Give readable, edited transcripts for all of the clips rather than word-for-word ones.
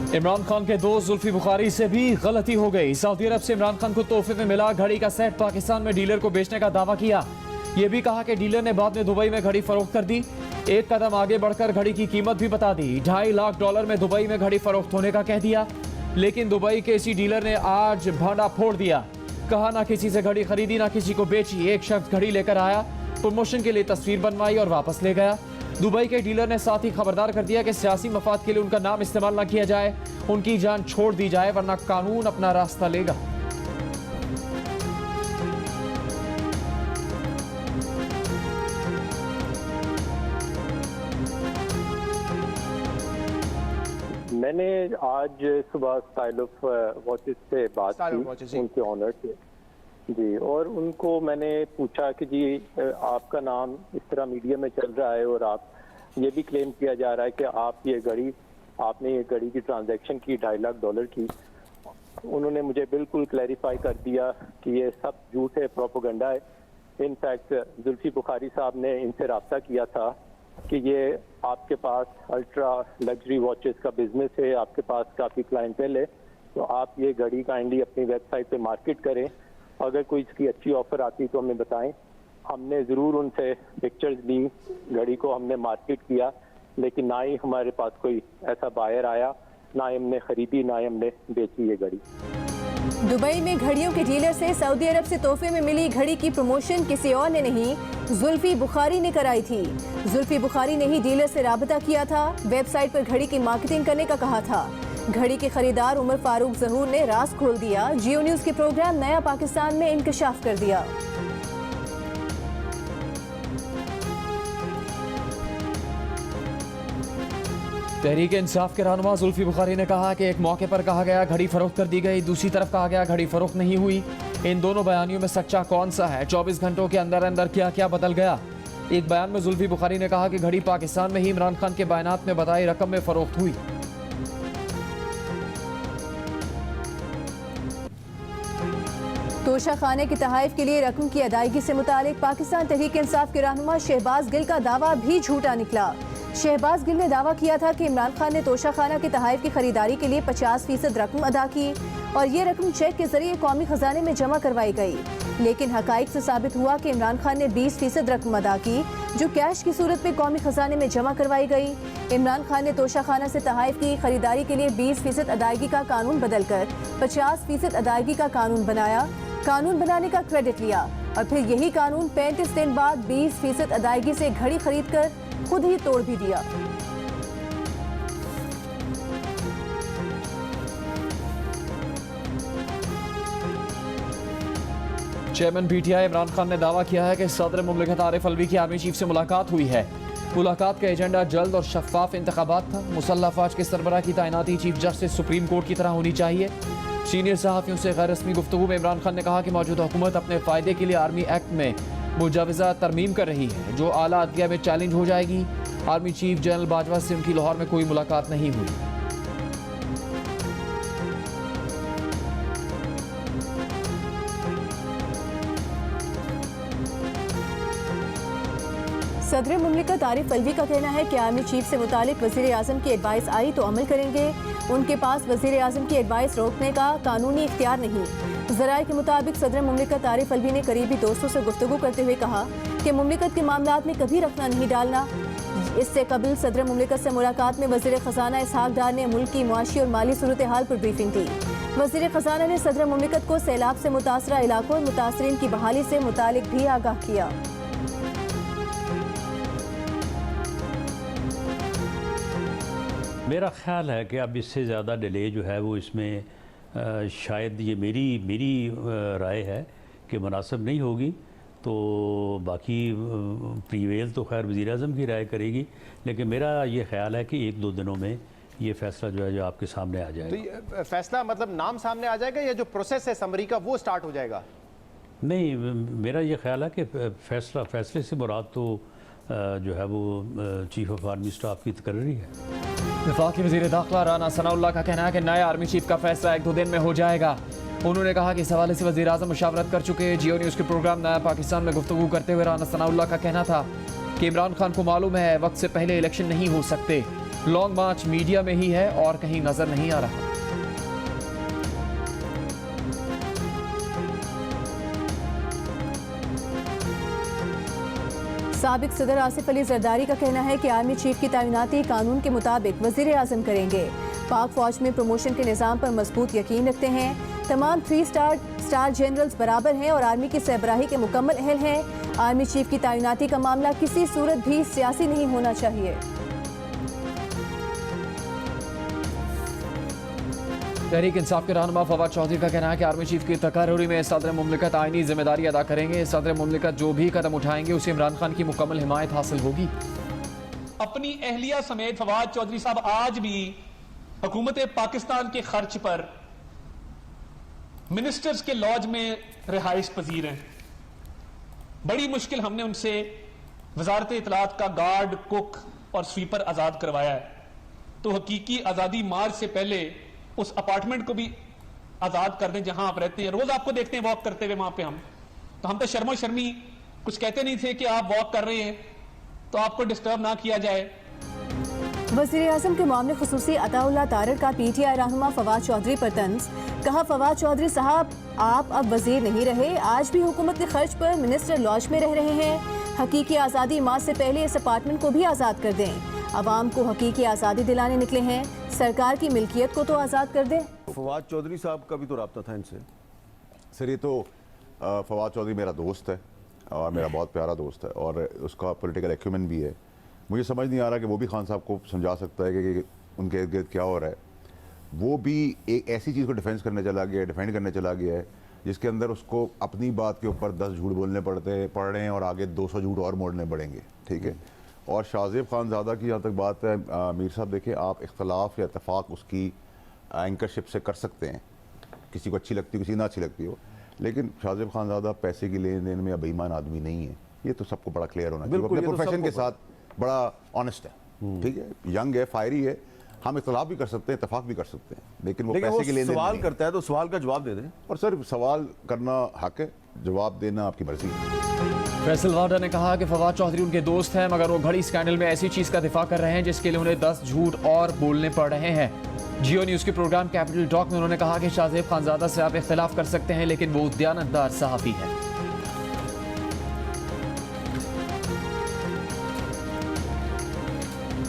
इमरान खान के दोस्त जुल्फी बुखारी से भी गलती हो गई। सऊदी अरब से इमरान खान को तोहफे में मिला घड़ी का सेट, पाकिस्तान में डीलर को बेचने का दावा किया। यह भी कहा कि डीलर ने बाद में दुबई में घड़ी फरोख्त कर दी। एक कदम आगे बढ़कर घड़ी की कीमत भी बता दी। $2.5 लाख में दुबई में घड़ी फरोख्त होने का कह दिया, लेकिन दुबई के इसी डीलर ने आज भांडा फोड़ दिया। कहा ना किसी से घड़ी खरीदी ना किसी को बेची। एक शख्स घड़ी लेकर आया, प्रमोशन के लिए तस्वीर बनवाई और वापस ले गया। दुबई के डीलर ने साथ ही खबरदार कर दिया कि सियासी मफाद के लिए उनका नाम इस्तेमाल न किया जाए, उनकी जान छोड़ दी जाए, वरना कानून अपना रास्ता लेगा। मैंने आज सुबह स्टाइल ऑफ वॉचेस से बात की, उनके ऑनर से जी, और उनको मैंने पूछा कि जी आपका नाम इस तरह मीडिया में चल रहा है और आप ये भी क्लेम किया जा रहा है कि आपने ये घड़ी की ट्रांजैक्शन की $2.5 लाख की। उन्होंने मुझे बिल्कुल क्लैरिफाई कर दिया कि ये सब झूठ है, प्रोपेगेंडा है। इनफैक्ट जुल्फी बुखारी साहब ने इनसे रब्ता किया था कि ये आपके पास अल्ट्रा लग्जरी वॉचेस का बिजनेस है, आपके पास काफ़ी क्लाइंटेल है, तो आप ये घड़ी काइंडली अपनी वेबसाइट पे मार्केट करें। अगर कोई इसकी अच्छी ऑफर आती तो हमें बताएं। हमने ज़रूर उनसे पिक्चर्स ली, घड़ी को हमने मार्केट किया, लेकिन ना ही हमारे पास कोई ऐसा बायर आया, ना ही हमने खरीदी, ना ही हमने बेची ये घड़ी। दुबई में घड़ियों के डीलर से सऊदी अरब से तोहफे में मिली घड़ी की प्रमोशन किसी और ने नहीं, जुल्फी बुखारी ने कराई थी। जुल्फी बुखारी ने ही डीलर से राबता किया था, वेबसाइट पर घड़ी की मार्केटिंग करने का कहा था। घड़ी के खरीदार उमर फारूक जहूर ने राज खोल दिया। जियो न्यूज के प्रोग्राम नया पाकिस्तान में इंकशाफ कर दिया। तहरीक इंसाफ के रहनुमा जुल्फी बुखारी ने कहा कि एक मौके पर कहा गया घड़ी फरोख्त कर दी गई, दूसरी तरफ कहा गया घड़ी फरोख्त नहीं हुई। इन दोनों बयानियों में सच्चा कौन सा है? 24 घंटों के अंदर अंदर क्या क्या बदल गया? एक बयान में जुल्फी बुखारी ने कहा कि घड़ी पाकिस्तान में ही इमरान खान के बयानात में बताई रकम में फरोख्त हुई। तोशा खाने के तहाइफ के लिए रकम की अदायगी से मुतालिक पाकिस्तान तहरीक इंसाफ के रहनुमा शहबाज गिल का दावा भी झूठा निकला। शहबाज गिल ने दावा किया था कि इमरान खान ने तोशा खाना के तहाइफ की खरीदारी के लिए 50% रकम अदा की और ये रकम चेक के जरिए कौमी खजाने में जमा करवाई गई, लेकिन हकाइक से साबित हुआ कि इमरान खान ने 20% रकम अदा की जो कैश की सूरत में कौमी खजाने में जमा करवाई गई। इमरान खान ने तोशा खाना से तहाइफ की खरीदारी के लिए 20% अदायगी का कानून बदलकर 50% अदायगी का कानून बनाया, कानून बनाने का क्रेडिट लिया और फिर यही कानून 35 दिन बाद 20% अदायगी से घड़ी खरीद कर खुद ही तोड़ भी दिया। चेयरमैन पीटीआई इमरान खान ने दावा किया है कि सदर मुमलिकत आरिफ अलवी की आर्मी चीफ से मुलाकात हुई है। मुलाकात का एजेंडा जल्द और शफाफ इंतखाबात था। मुसल्लह फौज के सरबराह की तैनाती चीफ जस्टिस सुप्रीम कोर्ट की तरह होनी चाहिए। सीनियर सहाफ़ियों से गैर रस्मी गुफ्तगू में इमरान खान ने कहा कि मौजूदा हुकूमत अपने फ़ायदे के लिए आर्मी एक्ट में मुजाविजा तरमीम कर रही है जो आला अदलिया में चैलेंज हो जाएगी। आर्मी चीफ जनरल बाजवा से उनकी लाहौर में कोई मुलाकात नहीं हुई। सदर मुमलिकत आरिफ अलवी का कहना है कि आर्मी चीफ से मुतालिक वज़ीर आज़म की एडवाइस आई तो अमल करेंगे। उनके पास वज़ीर आज़म की एडवाइस रोकने का कानूनी इख्तियार नहीं। ज़राए के मुताबिक सदर मुमलिकत आरिफ अलवी ने करीबी दोस्तों से गुफ्तगू करते हुए कहा कि मुमलिकत के मामलात में कभी रखना नहीं डालना। इससे कबल सदर मुमलिकत से मुलाकात में वज़ीर ख़जाना इसहाक डार ने मुल्क की मुआशी और माली सूरत हाल पर ब्रीफिंग दी। वज़ीर ख़जाना ने सदर मुमलिकत को सैलाब से मुतासरा इलाकों और मुतासरीन की बहाली से मुतालिक भी आगाह किया। मेरा ख़्याल है कि अब इससे ज़्यादा डिले जो है वो इसमें शायद ये मेरी राय है कि मुनासिब नहीं होगी। तो बाकी प्रीवेल तो खैर वज़ीर आज़म की राय करेगी, लेकिन मेरा ये ख्याल है कि 1-2 दिनों में ये फ़ैसला जो है जो आपके सामने आ जाएगा। तो ये फैसला मतलब नाम सामने आ जाएगा या जो प्रोसेस है समरी का वो स्टार्ट हो जाएगा? नहीं, मेरा ये ख्याल है कि फैसले से मुराद तो जो है वो चीफ ऑफ आर्मी स्टाफ की तकर्री है। वफाकी वज़ीर दाखिला राना सनाउल्लाह का कहना है कि नए आर्मी चीफ का फैसला 1-2 दिन में हो जाएगा। उन्होंने कहा कि इस हवाले से वज़ीर आज़म मुशावरत कर चुके। जियो न्यूज़ के प्रोग्राम नया पाकिस्तान में गुफ्तगू करते हुए राना सनाउल्लाह का कहना था कि इमरान खान को मालूम है वक्त से पहले इलेक्शन नहीं हो सकते। लॉन्ग मार्च मीडिया में ही है और कहीं नजर नहीं आ रहा। साबिक सदर आसिफ अली जरदारी का कहना है कि आर्मी चीफ की तैनाती कानून के मुताबिक वजीर आजम करेंगे। पाक फौज में प्रमोशन के निज़ाम पर मजबूत यकीन रखते हैं। तमाम 3 स्टार जनरल्स बराबर हैं और आर्मी की सरबराही के मुकम्मल अहल हैं। आर्मी चीफ की तैनाती का मामला किसी सूरत भी सियासी नहीं होना चाहिए। तहरीक इंसाफ के रहनुमा फवाद चौधरी का कहना है कि आर्मी चीफ की तकर्री में सदर मुमलिकत आईनी जिम्मेदारी अदा करेंगे। सदर मुमलिकत जो भी कदम उठाएंगे उसे इमरान खान की मुकम्मल हिमायत हासिल होगी। अपनी अहलिया समेत फवाद चौधरी साहब आज भी हुकूमत पाकिस्तान के खर्च पर मिनिस्टर्स के लॉज में रिहाइश पजीर हैं। बड़ी मुश्किल हमने उनसे वजारत इतलात का गार्ड, कुक और स्वीपर आजाद करवाया है। तो हकीकी आजादी मार्च से पहले उस अपार्टमेंट को भी आजाद कर दें जहां आप रहते हैं। रोज आपको देखते हैं वॉक करते हुए वहां पे। हम तो शर्मो शर्मी कुछ कहते नहीं थे कि आप वॉक कर रहे हैं तो आपको डिस्टर्ब ना किया जाए। वज़ीर आज़म के मामले खुसूसी अताउल्लाह तारड़ का PTI रहनुमा फवाद चौधरी पर तंज। कहा, फवाद चौधरी साहब आप अब वजीर नहीं रहे, आज भी हुकूमत के खर्च पर मिनिस्टर लॉज में रह रहे हैं। हकीकी आज़ादी मार्च से पहले इस अपार्टमेंट को भी आज़ाद कर दें। अवाम को हकीकी आज़ादी दिलाने निकले हैं, सरकार की मिल्कियत को तो आज़ाद कर दें। फवाद चौधरी साहब का भी तो रब्ता था इनसे। सर ये तो फवाद चौधरी मेरा दोस्त है और मेरा बहुत प्यारा दोस्त है और उसका पॉलिटिकल एक्यूमेंट भी है। मुझे समझ नहीं आ रहा कि वो भी खान साहब को समझा सकता है कि उनके इर्द गिर्द क्या हो रहा है। वो भी एक ऐसी चीज़ को डिफेंड करने चला गया है जिसके अंदर उसको अपनी बात के ऊपर 10 झूठ बोलने पड़ रहे हैं और आगे 200 झूठ और मोड़ने पड़ेंगे। ठीक है। और शाहजेब खानज़ादा की जहाँ तक बात है, मीर साहब देखिए, आप इख्तलाफ या इत्तेफाक उसकी एंकरशिप से कर सकते हैं, किसी को अच्छी लगती हो किसी ना अच्छी लगती हो, लेकिन शाहजेब खानज़ादा पैसे की लेन देन में या बेईमान आदमी नहीं है। ये तो सबको बड़ा क्लियर होना चाहिए। अपने प्रोफेशन के साथ बड़ा ऑनेस्ट है। ठीक है, यंग है, फायरी है। हम इख्तलाफ भी कर सकते हैं, इत्तेफाक भी कर सकते हैं, लेकिन वो पैसे के लिए सवाल करता है तो सवाल का जवाब दे दें। और सर सवाल करना हक है, जवाब देना आपकी मर्जी है। फैसल वाडा ने कहा कि फवाद चौधरी उनके दोस्त हैं, मगर वो घड़ी स्कैंडल में ऐसी चीज का दिफा कर रहे हैं जिसके लिए उन्हें 10 झूठ और बोलने पड़ रहे हैं। जियो न्यूज के प्रोग्राम कैपिटल टॉक में उन्होंने कहा कि शाहजेब खानज़ादा से आप इख्तिलाफ कर सकते हैं, लेकिन वो दयानतदार सहाफ़ी है।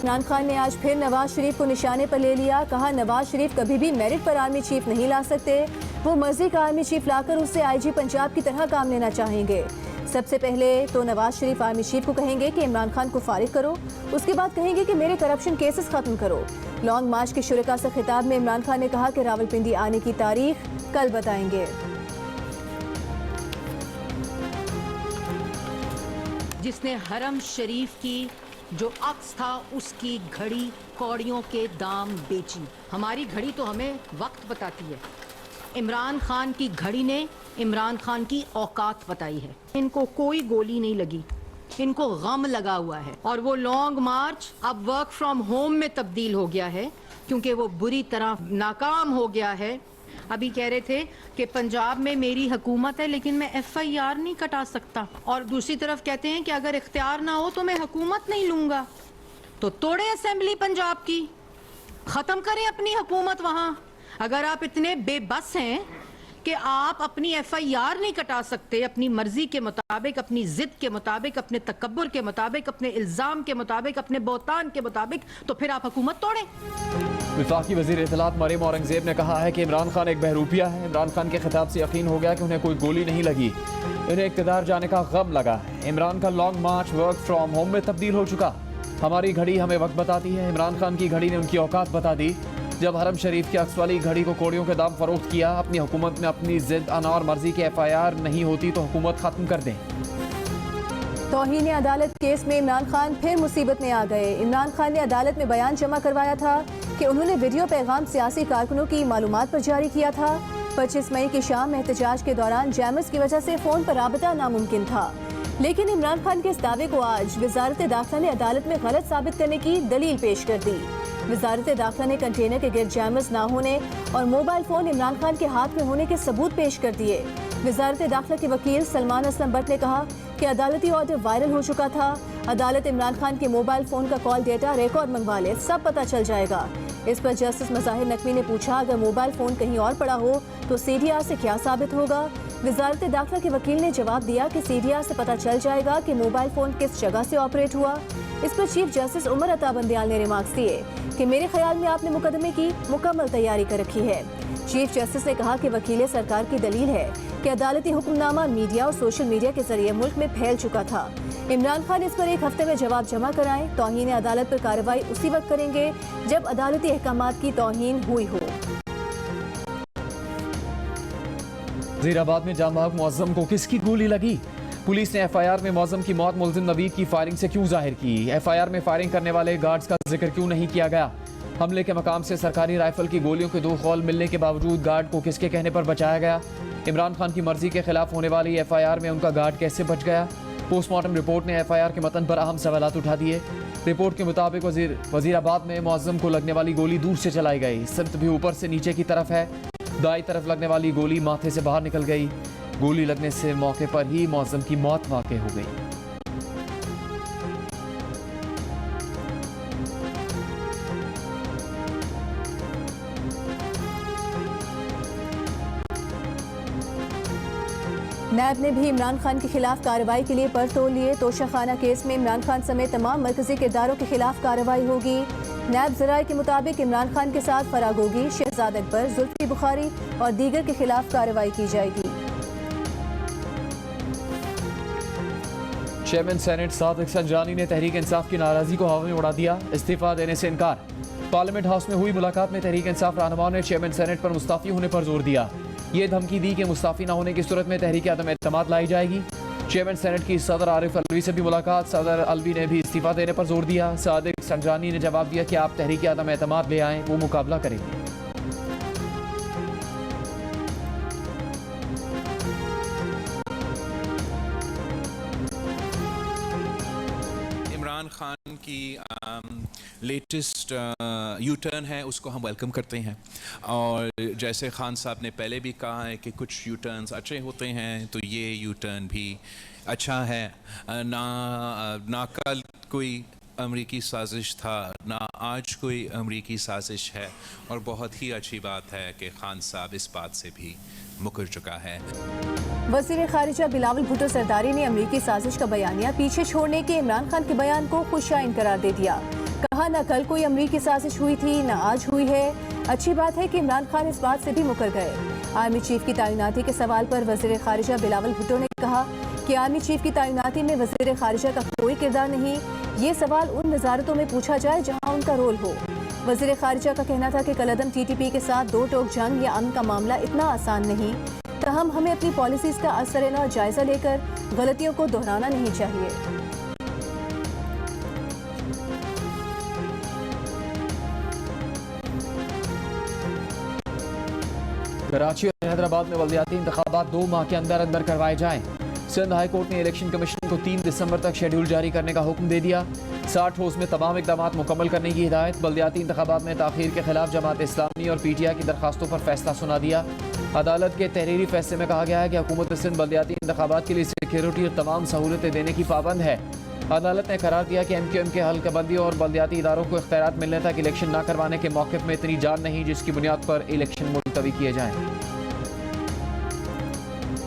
इमरान खान ने आज फिर नवाज शरीफ को निशाने पर ले लिया। कहा, नवाज शरीफ कभी भी मेरिट पर आर्मी चीफ नहीं ला सकते, वो मर्जी का आर्मी चीफ लाकर उससे IG पंजाब की तरह काम लेना चाहेंगे। सबसे पहले तो नवाज शरीफ आर्मी चीफ को कहेंगे कि इमरान खान को फारिग करो, उसके बाद कहेंगे कि मेरे करप्शन केसेस खत्म करो। लॉन्ग मार्च के शुरका से खिताब में इमरान खान ने कहा कि रावलपिंडी आने की तारीख कल बताएंगे। जिसने हरम शरीफ की जो अक्स था उसकी घड़ी कौड़ियों के दाम बेची। हमारी घड़ी तो हमें वक्त बताती है, इमरान खान की घड़ी ने इमरान खान की औकात बताई है। इनको कोई गोली नहीं लगी, इनको गम लगा हुआ है। और वो लॉन्ग मार्च अब वर्क फ्रॉम होम में तब्दील हो गया है क्योंकि वो बुरी तरह नाकाम हो गया है। अभी कह रहे थे कि पंजाब में मेरी हुकूमत है लेकिन मैं FIR नहीं कटा सकता, और दूसरी तरफ कहते हैं कि अगर इख्तियार ना हो तो मैं हुकूमत नहीं लूंगा। तो तोड़े असेंबली पंजाब की, खत्म करें अपनी हुकूमत वहां। अगर आप इतने बेबस हैं कि आप अपनी FIR नहीं कटा सकते अपनी मर्जी के मुताबिक, अपनी जिद के मुताबिक, अपने तकब्बुर के मुताबिक, अपने इल्जाम के मुताबिक, अपने बोहतान के मुताबिक, तो फिर आप हुकूमत तोड़ें। वफाकी वज़ीर इत्तलात मरीम औरंगजेब ने कहा है कि इमरान खान एक बहरूपिया है। इमरान खान के खिताब से यकीन हो गया कि उन्हें कोई गोली नहीं लगी, इन्हें इक़्तिदार जाने का गम लगा है। इमरान का long March work from home में तब्दील हो चुका। हमारी घड़ी हमें वक्त बताती है, इमरान खान की घड़ी ने उनकी औकात बता दी। जब हरम शरीफ की अक्स वाली घड़ी को कोड़ियों के दाम फरोख्त किया, अपनी हुकूमत में अपनी जिद अना और मर्जी की FIR नहीं होती तो हुकूमत खत्म कर दें। तौहीन अदालत केस में इमरान खान फिर मुसीबत में आ गए। इमरान खान ने अदालत में बयान जमा करवाया था कि उन्होंने वीडियो पैगाम सियासी कारकुनों की मालूमात पर जारी किया था। 25 मई की शाम एहतजाज के दौरान जैमस की वजह से फ़ोन पर राबता नामुमकिन था, लेकिन इमरान खान के इस दावे को आज वजारत दाखिला ने अदालत में गलत साबित करने की दलील पेश कर दी। वजारत दाखिला ने कंटेनर के गिर्द जैमस ना होने और मोबाइल फ़ोन इमरान खान के हाथ में होने के सबूत पेश कर दिए। वजारत दाखिला के वकील सलमान असलम बट ने कहा कि अदालती ऑर्डर वायरल हो चुका था अदालत इमरान खान के मोबाइल फोन का कॉल डेटा रिकॉर्ड मंगवा ले, सब पता चल जाएगा। इस पर जस्टिस मज़ाहिर नकवी ने पूछा, अगर मोबाइल फोन कहीं और पड़ा हो तो CDR से क्या साबित होगा? वजारत दाखिला के वकील ने जवाब दिया कि CDR से पता चल जाएगा कि मोबाइल फोन किस जगह से ऑपरेट हुआ। इस पर चीफ जस्टिस उमर अता बंदियाल ने रिमार्क्स दिए कि मेरे ख्याल में आपने मुकदमे की मुकम्मल तैयारी कर रखी है। चीफ जस्टिस ने कहा कि वकील सरकार की दलील है कि अदालती हुक्मनामा मीडिया और सोशल मीडिया के जरिए मुल्क में फैल चुका था। इमरान खान इस पर 1 हफ्ते में जवाब जमा कराएं। तौहीन अदालत पर कार्रवाई उसी वक्त करेंगे जब अदालती अहकामात की तौहीन हुई हो। वज़ीराबाद में जाम बहक मुअज्जम को किसकी गोली लगी? पुलिस ने FIR में मुअज्जम की मौत मुलजिम नवीद की फायरिंग से क्यों जाहिर की? FIR में फायरिंग करने वाले गार्ड्स का जिक्र क्यों नहीं किया गया? हमले के मकाम से सरकारी राइफल की गोलियों के 2 खौल मिलने के बावजूद गार्ड को किसके कहने पर बचाया गया? इमरान खान की मर्जी के खिलाफ होने वाली FIR में उनका गार्ड कैसे बच गया? पोस्टमार्टम रिपोर्ट ने FIR के मतन पर अहम सवालात उठा दिए। रिपोर्ट के मुताबिक वज़ीराबाद में मुअज्जम को लगने वाली गोली दूर से चलाई गई। सिमत भी ऊपर से नीचे की तरफ है। दाई तरफ लगने वाली गोली माथे से बाहर निकल गई। गोली लगने से मौके पर ही मुअज्जम की मौत वाक़ई हो गई। नैब ने भी इमरान खान के खिलाफ कार्रवाई के लिए पर तोड़ लिए। तोशाखाना केस में इमरान खान समेत तमाम मरकजी किरदारों के खिलाफ कार्रवाई होगी। नैब ज़राए के मुताबिक इमरान खान के साथ फराग होगी, शहजाद अकबर, जुल्फी बुखारी और दीगर के खिलाफ कार्रवाई की जाएगी। चेयरमैन सेनेट सादिक संजानी ने तहरीक इंसाफ की नाराजगी को हवा में उड़ा दिया। इस्तीफा देने से इनकार। पार्लियामेंट हाउस में हुई मुलाकात में तहरीक इंसाफ रहनुमाओं ने चेयरमैन सेनेट पर मुस्ताफी होने पर जोर दिया। ये धमकी दी कि मुस्ताफी न होने की सूरत में तहरीक अदम एतमाद लाई जाएगी। चेयरमैन सेनेट की सदर आरिफ अलवी से भी मुलाकात। सदर अलवी ने भी इस्तीफा देने पर जोर दिया। सादिक संजानी ने जवाब दिया कि आप तहरीक अदम एतमाद ले आएं, वो मुकाबला करेंगे। इमरान खान की लेटेस्ट यू टर्न है, उसको हम वेलकम करते हैं। और जैसे खान साहब ने पहले भी कहा है कि कुछ यू टर्न्स अच्छे होते हैं, तो ये यू टर्न भी अच्छा है। ना कल कोई अमरीकी साजिश था, ना आज कोई अमरीकी साजिश है। और बहुत ही अच्छी बात है कि खान साहब इस बात से भी मुकर चुका है। वज़ीर खारिजा बिलावल भुट्टो सरदारी ने अमरीकी साजिश का बयानिया पीछे छोड़ने के इमरान खान के बयान को खुशाइन करार दे दिया। कहा, न कल कोई अमरीकी साजिश हुई थी, न आज हुई है। अच्छी बात है कि इमरान खान इस बात से भी मुकर गए। आर्मी चीफ की तैनाती के सवाल पर वज़ीर खारिजा बिलावल भुट्टो ने कहा कि आर्मी चीफ की तैनाती में वज़ीर खारिजा का कोई किरदार नहीं। ये सवाल उन वजारतों में पूछा जाए जहाँ उनका रोल हो। वज़ीर खारिजा का कहना था कि कलअदम TTP के साथ 2 टोक जंग या अमन का मामला इतना आसान नहीं, तहम हमें अपनी पॉलिसीज का असर जायजा लेकर गलतियों को दोहराना नहीं चाहिए। कराची और हैदराबाद में बल्दियाती इंतखाबात 2 माह के अंदर अंदर करवाए जाएं। सिंध हाई कोर्ट ने इलेक्शन कमीशन को 3 दिसंबर तक शेड्यूल जारी करने का हुक्म दे दिया। 60 रोज में तमाम इकदाम मुकम्मल करने की हिदायत। बल्दियाती इंतखाबात में ताखीर के खिलाफ जमात इस्लामी और PTI की दरखास्तों पर फैसला सुना दिया। अदालत के तहरीरी फैसले में कहा गया है कि हुकूमत सिंध बल्दियाती इंतखाबात के लिए सिक्योरिटी और तमाम सहूलतें देने की पाबंद है। अदालत ने करार दिया कि MQM के हल्काबंदी और बल्दियाती इदारों को इख्तियारात मिलने तक इलेक्शन न करवाने के मौक़िफ़ में इतनी जान नहीं जिसकी बुनियाद पर इलेक्शन मुलतवी किए जाएं।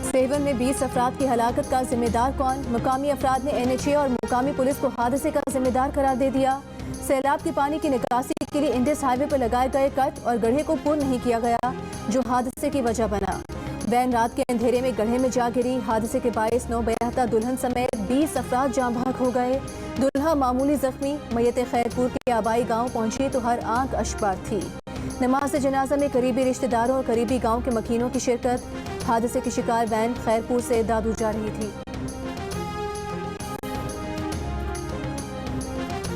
सेवन में 20 अफराद की हलाकत का जिम्मेदार कौन? मुकामी अफराद ने NHA और मुकामी पुलिस को हादसे का जिम्मेदार करार दे दिया। सैलाब के पानी की निकासी के लिए इंडस हाईवे पर लगाए गए कट और गड्ढे को पुर नहीं किया गया, जो हादसे की वजह बना। वैन रात के अंधेरे में गड्ढे में जा गिरी। हादसे के बायस 9 बेहता दुल्हन समेत 20 अफराद जाँ बहक हो गए। दुल्हा मामूली जख्मी। मैयत खैरपुर के आबाई गाँव पहुंची तो हर आंख अशबार थी। नमाज जनाजा में करीबी रिश्तेदारों और करीबी गाँव के मकीनों की शिरकत। हादसे की शिकार वैन खैरपुर से दादू जा रही थी।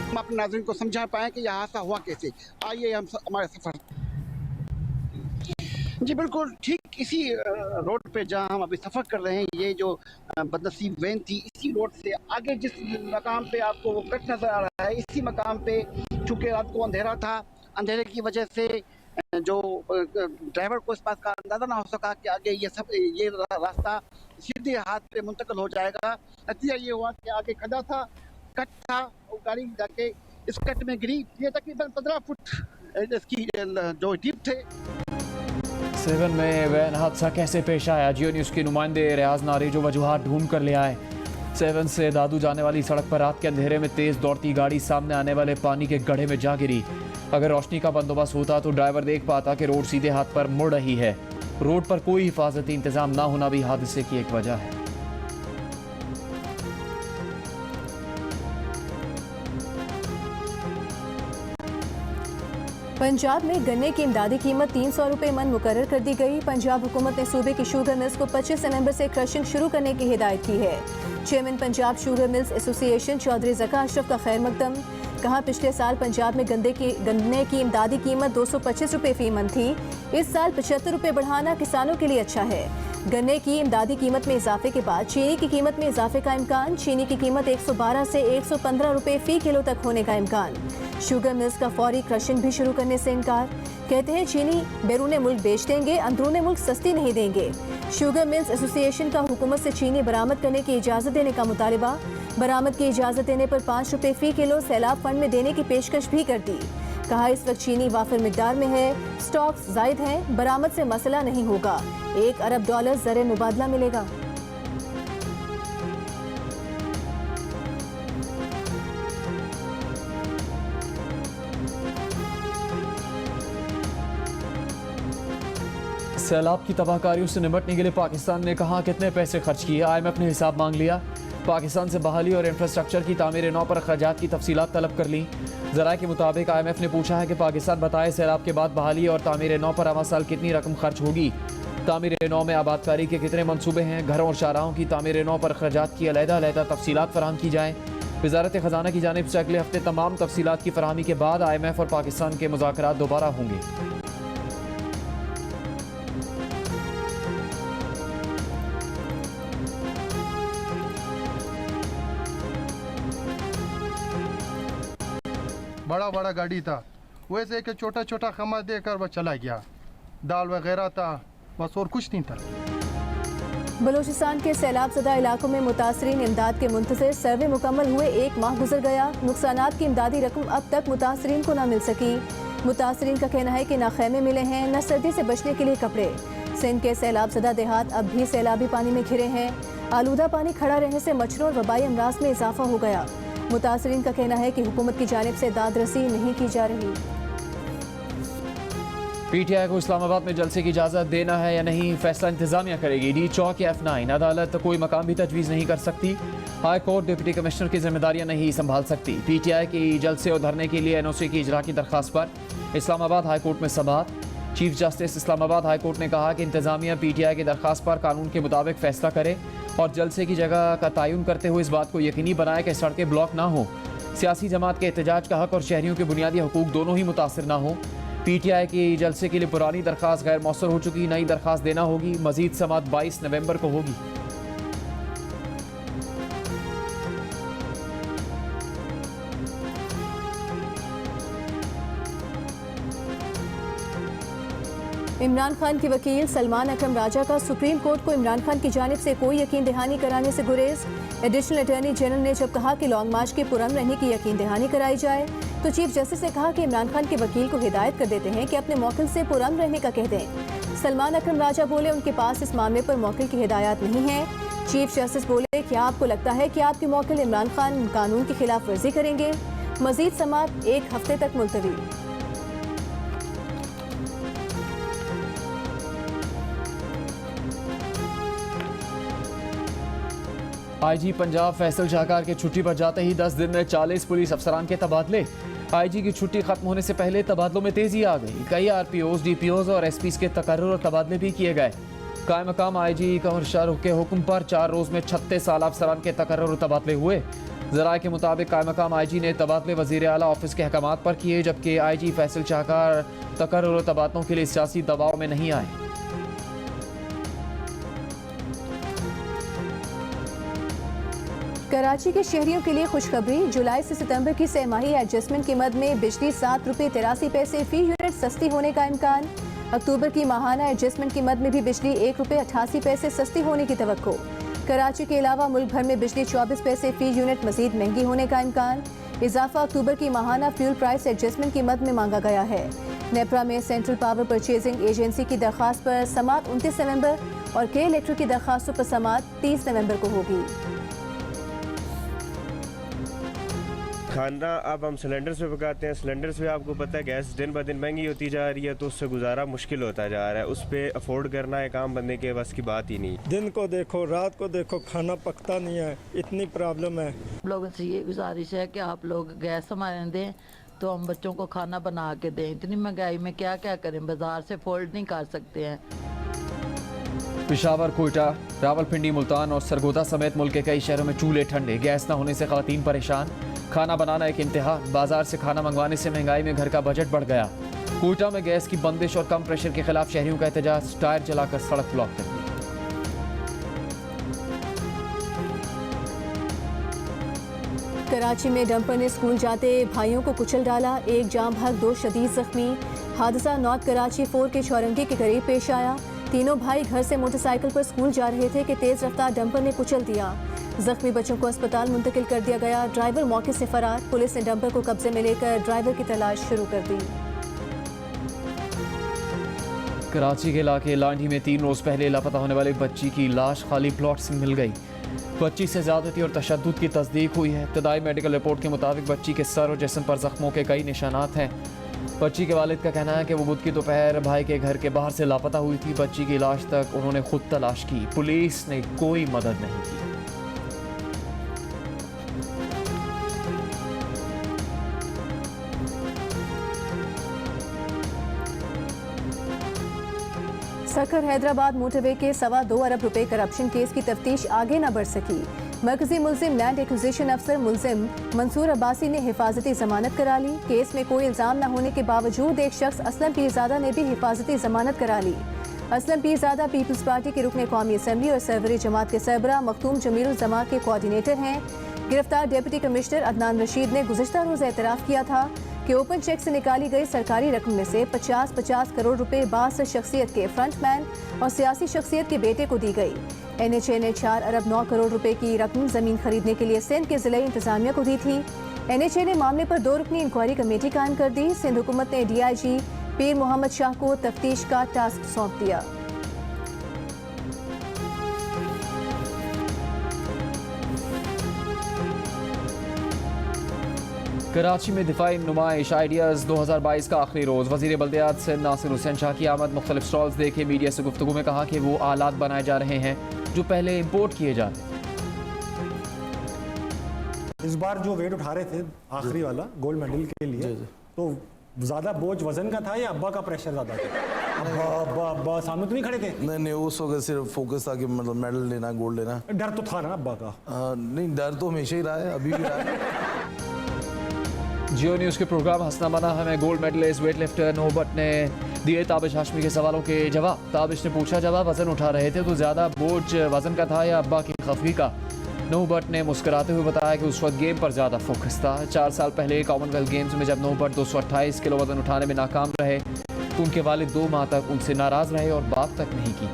हम अपने नाज़रीन को समझा पाएँ कि यह हादसा हुआ कैसे। आइए हम हमारे सफर। जी बिल्कुल ठीक इसी रोड पे जहां हम अभी सफ़र कर रहे हैं, ये जो बदनसीब वैन थी, इसी रोड से आगे जिस मकाम पे आपको वो कट नज़र आ रहा है, इसी मकाम पे चूँकि रात को अंधेरा था, अंधेरे की वजह से जो ड्राइवर को इस बात का अंदाज़ा ना हो सका कि आगे ये रास्ता सीधे हाथ पे मुंतकिल हो जाएगा। नतीजा ये हुआ कि आगे खड्डा था, कट था, वो गाड़ी जाके इस कट में गिरी। ये तकरीबन 15 फुट इसकी जो डीप थे। 7 में वैन हादसा कैसे पेश आया? जियो न्यूज़ के नुमाइंदे रियाज नारी जो वजूहात ढूंढ कर ले आए। 7 से दादू जाने वाली सड़क पर रात के अंधेरे में तेज दौड़ती गाड़ी सामने आने वाले पानी के गड्ढे में जा गिरी। अगर रोशनी का बंदोबस्त होता तो ड्राइवर देख पाता कि रोड सीधे हाथ पर मुड़ रही है। रोड पर कोई हिफाजती इंतजाम ना होना भी हादसे की एक वजह है। पंजाब में गन्ने की इमदादी कीमत 300 रुपये मन मुकर्रर कर दी गई। पंजाब हुकूमत ने सूबे की शुगर मिल्स को 25 नवंबर से क्रशिंग शुरू करने की हिदायत की है। Chairman Punjab sugar mills association Chaudhry Zaka Ashraf का खैर मकदम। कहा, पिछले साल पंजाब में गन्ने की इमदादी कीमत 225 रुपये फी मन थी। इस साल 75 रुपये बढ़ाना किसानों के लिए अच्छा है। गन्ने की इमदादी कीमत में इजाफे के बाद चीनी की कीमत में इजाफे का इम्कान। चीनी की कीमत 112 से 115 रुपये फी किलो तक होने का इम्कान। शुगर मिल्स का फौरी क्रशिंग भी शुरू करने से इनकार। कहते हैं चीनी बैरून मुल्क बेच देंगे, अंदरूनी मुल्क सस्ती नहीं देंगे। शुगर मिल्स एसोसिएशन का हुकूमत से चीनी बरामद करने की इजाज़त देने का मुतालबा। बरामद की इजाज़त देने पर 5 रुपये फी किलो सैलाब फंड में देने की पेशकश भी कर दी। कहा, इस वक्त चीनी वाफिर मिकदार में है, स्टॉक्स जायद हैं, बरामद से मसला नहीं होगा। $1 अरब ज़र मुबादला मिलेगा। सैलाब की तबाहकारियों से निपटने के लिए पाकिस्तान ने कहा कितने पैसे खर्च किए। IMF ने हिसाब मांग लिया। पाकिस्तान से बहाली और इंफ्रास्ट्रक्चर की तामीर नौ पर अखराजात की तफसीलात तलब कर ली। ज़राए के मुताबिक IMF ने पूछा है कि पाकिस्तान बताए सैलाब के बाद बहाली और तामीर नौ पर अवा साल कितनी रकम खर्च होगी। तामीर नौ में आबादकारी के कितने मनसूबे हैं। घरों और शाहराहों की तामीर नौ पर अखराजात की अलहदा तफसीलात फराहम की जाएँ। वजारत ख़जाना की जानिब से अगले हफ्ते तमाम तफसीलात की फराहमी के बाद IMF और पाकिस्तान के मुज़ाकरात दोबारा होंगे। बड़ा बड़ा गाड़ी था, वैसे कि छोटा छोटा खमा देकर वह चला गया। दाल वगैरह था, बस और कुछ नहीं था। बलूचिस्तान के सैलाब ज़दा इलाकों में मुतासरीन इमदाद के मुंतज़िर। सर्वे मुकम्मल हुए 1 माह गुजर गया। नुकसानात की इमदादी रकम अब तक मुतासरीन को न मिल सकी। मुतासरीन का कहना है कि न खैमे मिले हैं, न सर्दी से बचने के लिए कपड़े। सिंध के सैलाब ज़दा देहात अब भी सैलाबी पानी में घिरे हैं। आलूदा पानी खड़ा रहने से मच्छरों और वबाई अमराज में इजाफा हो गया। मुतासरीन का कहना है कि हुकूमत की जानिब से दादरसी नहीं की जा रही। PTI को इस्लामाबाद में जलसे की इजाज़त देना है या नहीं, फैसला इंतजामिया करेगी। डी चौक या F9 अदालत कोई मकाम भी तजवीज़ नहीं कर सकती। हाई कोर्ट डिप्टी कमिश्नर की जिम्मेदारियां नहीं संभाल सकती। PTI की जलसे और धरने के लिए NOC की इजरा की दरख्वास्त पर इस्लामाबाद हाई कोर्ट में समाअत। Chief justice Islamabad high court ने कहा कि इंतजामिया PTI की दरख्वास्त पर कानून के मुताबिक फैसला करे और जलसे की जगह का तयन करते हुए इस बात को यकीनी बनाए कि सड़कें ब्लॉक ना हो, सियासी जमात के एहतजाज का हक और शहरियों के बुनियादी हकूक दोनों ही मुतासर ना हो। PTI की जलसे के लिए पुरानी दरख्वास्त गैर मौसर हो चुकी, नई दरख्वास्त देना होगी। मजीद समाअत 22 नवंबर को होगी। इमरान खान के वकील सलमान अकरम राजा का सुप्रीम कोर्ट को इमरान खान की जानिब से कोई यकीन दहानी कराने से गुरेज। एडिशनल अटॉर्नी जनरल ने जब कहा कि लॉन्ग मार्च के पुरअमन रहने की यकीन दहानी कराई जाए, तो चीफ जस्टिस ने कहा कि इमरान खान के वकील को हिदायत कर देते हैं कि अपने मौकिल से पुरअमन रहने का कह दें। सलमान अकरम राजा बोले उनके पास इस मामले पर मौकिल की हिदायत नहीं है। चीफ जस्टिस बोले क्या आपको लगता है कि आपके मौकिल इमरान खान कानून की खिलाफ वर्जी करेंगे? मजीद समाअत 1 हफ्ते तक मुलतवी। IG पंजाब फैसल शाहकार के छुट्टी पर जाते ही 10 दिन में 40 पुलिस अफसरान के तबादले। IG की छुट्टी खत्म होने से पहले तबादलों में तेजी आ गई। कई RPOs, DPOs और SPs के तकर्रुर और तबादले भी किए गए। कायम मकाम IG कंवर शाहरुख के हुक्म पर 4 रोज में 36 साल अफसरान के तकर्रुर और तबादले हुए। ज़राए के मुताबिक कायम मकाम IG ने तबादले वज़ीर आला ऑफिस के अहकामात पर किए, जबकि IG फैसल शाहकार तकर्रुर और तबादलों के लिए सियासी दबाव में नहीं आए। कराची के शहरियों के लिए खुशखबरी। जुलाई से सितंबर की सहमाही एडजस्टमेंट की मद में बिजली 7 रुपये 83 पैसे फी यूनिट सस्ती होने का इम्कान। अक्टूबर की माहाना एडजस्टमेंट की मद में भी बिजली 1 रुपये 88 पैसे सस्ती होने की तवक्को। कराची के अलावा मुल्क भर में बिजली 24 पैसे फी यूनिट मजीद महंगी होने का इम्कान। इजाफा अक्टूबर की माहाना फ्यूल प्राइस एडजस्टमेंट की मद में मांगा गया है। नेपरा में सेंट्रल पावर परचेजिंग एजेंसी की दरख्वास्त पर समाअत 29 नवंबर और के इलेक्ट्रिक की दरख्वास्तों पर समाअत 30 नवंबर को होगी। खाना अब हम सिलेंडर्स पे पकाते हैं। सिलेंडर्स पे आपको पता है गैस दिन ब दिन महंगी होती जा रही है, तो उससे गुजारा मुश्किल होता जा रहा है। उस पे अफोर्ड करना एक आम बंदे के बस की बात ही नहीं। दिन को देखो रात को देखो खाना पकता नहीं है, इतनी प्रॉब्लम है। लोगों से ये गुजारिश है कि आप लोग गैस हमारे दें तो हम बच्चों को खाना बना के दें। इतनी महंगाई में क्या क्या करें, बाजार से अफोर्ड नहीं कर सकते हैं। पेशावर, कोयटा, रावलपिंडी, मुल्तान और सरगोदा समेत मुल्क के कई शहरों में चूल्हे ठंडे, गैस न होने से खवातीन परेशान। खाना बनाना एक इम्तिहा, बाजार से खाना मंगवाने से महंगाई में घर का बजट बढ़ गया। कोयटा में गैस की बंदिश और कम प्रेशर के खिलाफ शहरियों का एहतजाज, टायर जलाकर सड़क ब्लॉक कर दी। कराची में डंपर ने स्कूल जाते भाइयों को कुचल डाला, एक जाम भग 2 शदीद जख्मी। हादसा नॉर्थ कराची 4 के चौरंगी के करीब पेश आया। तीनों भाई घर से मोटरसाइकिल पर स्कूल जा रहे थे कि तेज रफ्तार डंपर ने कुचल दिया। जख्मी बच्चों को अस्पताल मुंतकिल कर दिया गया। ड्राइवर मौके से फरार। पुलिस ने डंपर को कब्जे में लेकर ड्राइवर की तलाश शुरू कर दी। कराची के इलाके लांडी में 3 रोज पहले लापता होने वाली बच्ची की लाश खाली प्लॉट से मिल गई। बच्ची से ज्यादती और तशद्दुद की तस्दीक हुई है। इब्तदाई मेडिकल रिपोर्ट के मुताबिक बच्ची के सर और जिस्म पर जख्मों के कई निशानात हैं। बच्ची के वालिद का कहना है कि वो बुध की दोपहर भाई के घर के बाहर से लापता हुई थी। बच्ची की लाश तक उन्होंने खुद तलाश की, पुलिस ने कोई मदद नहीं की। सखर हैदराबाद मोटरवे के 2.25 अरब रुपए करप्शन केस की तफ्तीश आगे न बढ़ सकी। मरकजी मुल्जिम लैंड एक्विजिशन अफसर मुल्जिम मंसूर अब्बासी ने हिफाजती जमानत करा ली। केस में कोई इल्जाम न होने के बावजूद एक शख्स असलम पीरजादा ने भी हिफाजती जमानत करा ली। असलम पीरजादा पीपल्स पार्टी के रुकन कौमी असम्बली और सरवरी जमात के सरबरा मखदूम जमीरुल जमा के कोऑर्डिनेटर हैं। गिरफ्तार डिप्टी कमिश्नर अदनान रशीद ने गुज़िश्ता रोज़ एतराफ़ किया था कि ओपन चेक से निकाली गई सरकारी रकम में से 50-50 करोड़ रुपए बास शख्सियत के फ्रंटमैन और सियासी शख्सियत के बेटे को दी गई। NHA ने 4 अरब 9 करोड़ रुपए की रकम जमीन खरीदने के लिए सिंध के जिले इंतजामिया को दी थी। NHA ने मामले पर 2 रुकनी इंक्वायरी कमेटी कायम कर दी। सिंध हुकूमत ने DIG पीर मोहम्मद शाह को तफ्तीश का टास्क सौंप दिया। कराची में दिफाई नुमाइश आइडियाज़ 2022 का आखिरी रोज़। वज़ीर बल्दियात से नासिर हुसैन शाह की आमद। मुख्तलिफ स्टॉल्स देखे। मीडिया से गुफ्तगू में कहा कि वो आलात बनाए जा रहे हैं जो पहले इम्पोर्ट किए जाते। इस बार जो वेट उठा रहे थे आखिरी वाला गोल्ड मेडल के लिए, तो ज़्यादा बोझ वजन का था या अब्बा का प्रेशर ज़्यादा था? अब्बा सामने तो नहीं खड़े थे? नहीं, उस वक्त सिर्फ फोकस था कि मतलब मेडल लेना, गोल्ड लेना। डर तो था ना अब्बा का? नहीं, डर तो हमेशा ही रहा है, अभी भी रहा है। जियो न्यूज़ के प्रोग्राम हंसना मना हमें गोल्ड मेडलिस्ट वेट लिफ्टर नौबत ने दिए ताबिश हाशमी के सवालों के जवाब। ताबिश ने पूछा, जब आप वजन उठा रहे थे तो ज़्यादा बोझ वजन का था या अब्बा की खफगी का? नौबत ने मुस्कुराते हुए बताया कि उस वक्त गेम पर ज़्यादा फोकस था। 4 साल पहले कॉमनवेल्थ गेम्स में जब नौबत 228 किलो वजन उठाने में नाकाम रहे तो उनके वालिद 2 माह तक उनसे नाराज़ रहे और बात तक नहीं की।